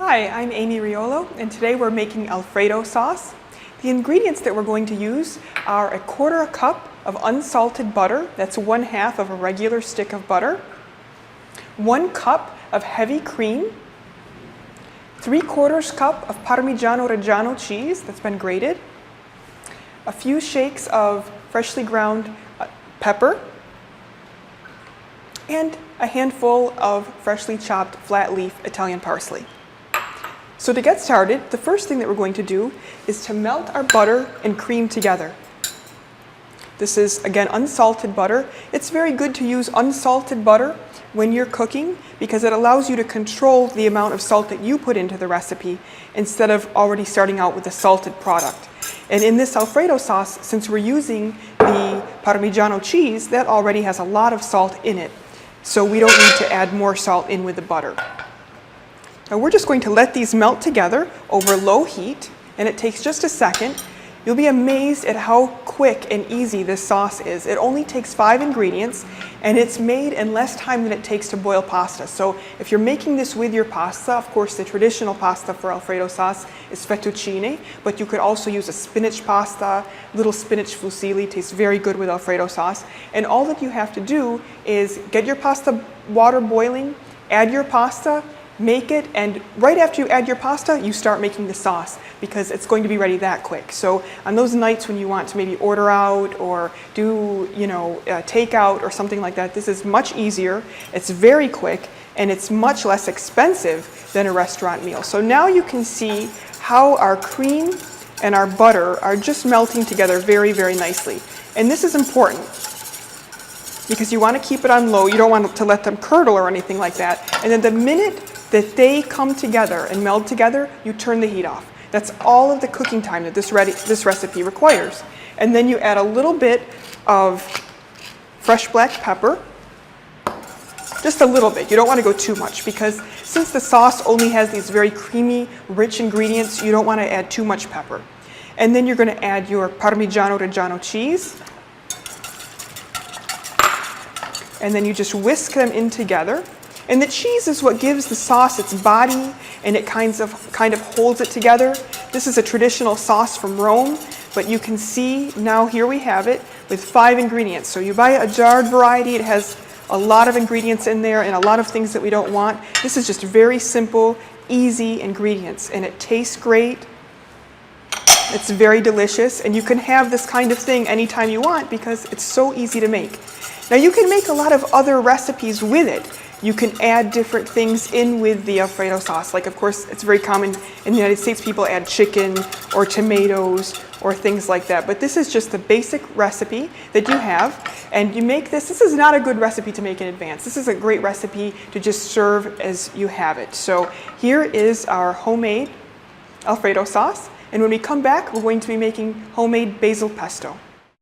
Hi, I'm Amy Riolo, and today we're making Alfredo sauce. The ingredients that we're going to use are 1/4 cup of unsalted butter, that's 1/2 of a regular stick of butter, 1 cup of heavy cream, 3/4 cup of Parmigiano Reggiano cheese that's been grated, a few shakes of freshly ground pepper, and a handful of freshly chopped flat leaf Italian parsley. So to get started, the first thing that we're going to do is to melt our butter and cream together. This is, again, unsalted butter. It's very good to use unsalted butter when you're cooking because it allows you to control the amount of salt that you put into the recipe instead of already starting out with a salted product. And in this Alfredo sauce, since we're using the Parmigiano cheese, that already has a lot of salt in it. So we don't need to add more salt in with the butter. Now we're just going to let these melt together over low heat, and it takes just a second. You'll be amazed at how quick and easy this sauce is. It only takes 5 ingredients, and it's made in less time than it takes to boil pasta. So if you're making this with your pasta, of course the traditional pasta for Alfredo sauce is fettuccine, but you could also use a spinach pasta. Little spinach fusilli tastes very good with Alfredo sauce. And all that you have to do is get your pasta water boiling, add your pasta, make it, and right after you add your pasta, you start making the sauce because it's going to be ready that quick. So on those nights when you want to maybe order out or do, takeout or something like that, this is much easier. It's very quick and it's much less expensive than a restaurant meal. So now you can see how our cream and our butter are just melting together very, very nicely. And this is important because you want to keep it on low. You don't want to let them curdle or anything like that. And then the minute that they come together and meld together, you turn the heat off. That's all of the cooking time that this recipe requires. And then you add a little bit of fresh black pepper, just a little bit. You don't want to go too much because since the sauce only has these very creamy, rich ingredients, you don't want to add too much pepper. And then you're going to add your Parmigiano Reggiano cheese. And then you just whisk them in together. And the cheese is what gives the sauce its body, and it kind of holds it together. This is a traditional sauce from Rome, but you can see now here we have it with 5 ingredients. So you buy a jarred variety, it has a lot of ingredients in there and a lot of things that we don't want. This is just very simple, easy ingredients, and it tastes great. It's very delicious, and you can have this kind of thing anytime you want because it's so easy to make. Now you can make a lot of other recipes with it. You can add different things in with the Alfredo sauce. Like, of course, it's very common in the United States, people add chicken or tomatoes or things like that. But this is just the basic recipe that you have. And you make this. This is not a good recipe to make in advance. This is a great recipe to just serve as you have it. So here is our homemade Alfredo sauce. And when we come back, we're going to be making homemade basil pesto.